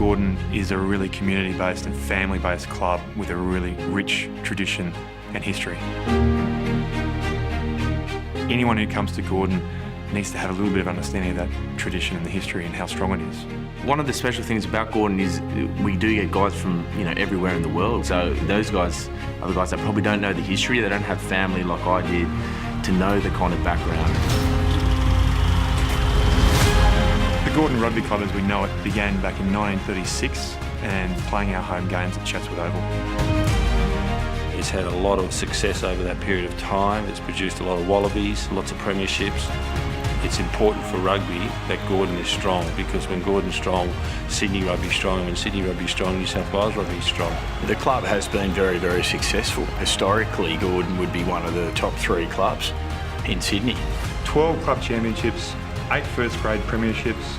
Gordon is a really community-based and family-based club with a really rich tradition and history. Anyone who comes to Gordon needs to have a little bit of understanding of that tradition and the history and how strong it is. One of the special things about Gordon is we do get guys from everywhere in the world. So those guys are the guys that probably don't know the history, they don't have family like I did to know the kind of background. The Gordon Rugby Club as we know it began back in 1936 and playing our home games at Chatswood Oval. It's had a lot of success over that period of time. It's produced a lot of wallabies, lots of premierships. It's important for rugby that Gordon is strong, because when Gordon's strong, Sydney Rugby's strong. When Sydney Rugby's strong, New South Wales Rugby's strong. The club has been very, very successful. Historically, Gordon would be one of the top 3 clubs in Sydney. 12 club championships, 8 first grade premierships,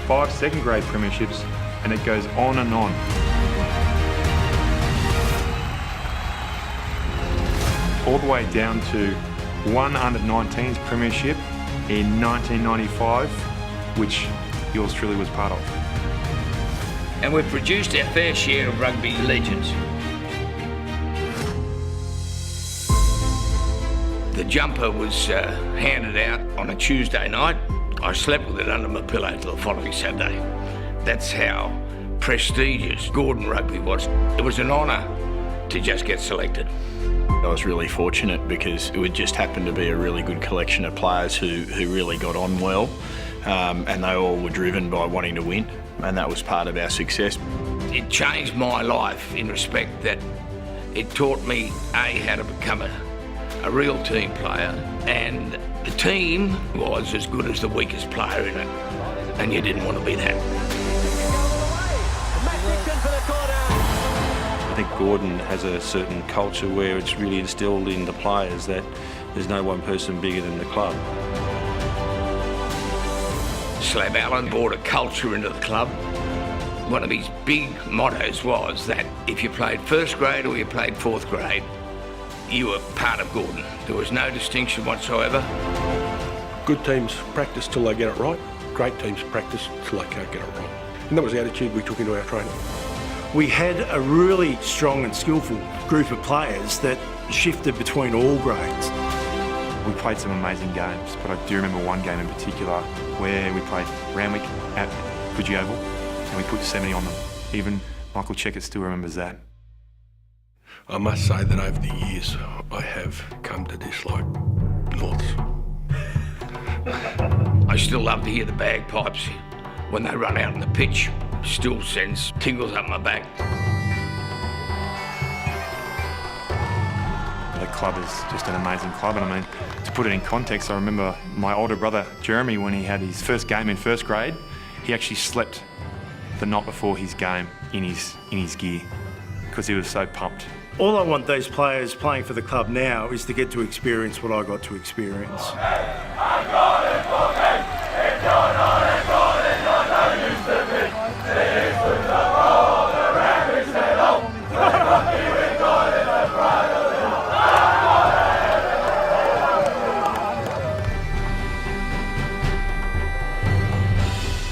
5 second grade premierships, and it goes on and on. All the way down to 1 under-19s premiership in 1995, which yours truly was part of. And we've produced our fair share of rugby legends. The jumper was handed out on a Tuesday night. I slept with it under my pillow till the following Saturday. That's how prestigious Gordon Rugby was. It was an honour to just get selected. I was really fortunate because it would just happen to be a really good collection of players who really got on well, and they all were driven by wanting to win, and that was part of our success. It changed my life in respect that it taught me, how to become a real team player, and the team was as good as the weakest player in it, and you didn't want to be that. I think Gordon has a certain culture where it's really instilled in the players that there's no one person bigger than the club. Slab Allen brought a culture into the club. One of his big mottos was that if you played first grade or you played fourth grade, you were part of Gordon. There was no distinction whatsoever. Good teams practice till they get it right. Great teams practice till they can't get it right. And that was the attitude we took into our training. We had a really strong and skillful group of players that shifted between all grades. We played some amazing games, but I do remember one game in particular where we played Randwick at Coogee Oval and we put 70 on them. Even Michael Checkett still remembers that. I must say that over the years, I have come to dislike Norths. I still love to hear the bagpipes when they run out on the pitch. Still sends tingles up my back. The club is just an amazing club, and I mean, to put it in context, I remember my older brother Jeremy, when he had his first game in first grade, he actually slept the night before his game in his gear because he was so pumped. All I want these players playing for the club now is to get to experience what I got to experience.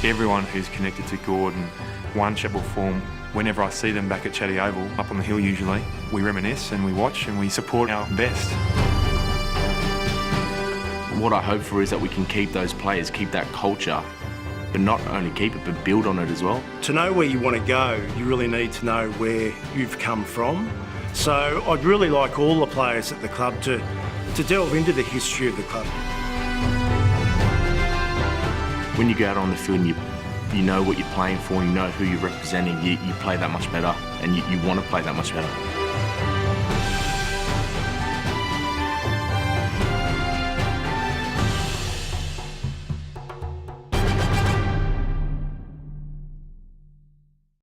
Everyone who's connected to Gordon, one shape or form, whenever I see them back at Chatty Oval, up on the hill usually, we reminisce and we watch and we support our best. What I hope for is that we can keep those players, keep that culture, but not only keep it, but build on it as well. To know where you want to go, you really need to know where you've come from. So I'd really like all the players at the club to delve into the history of the club. When you go out on the field and you know what you're playing for, and you know who you're representing, you play that much better, and you want to play that much better.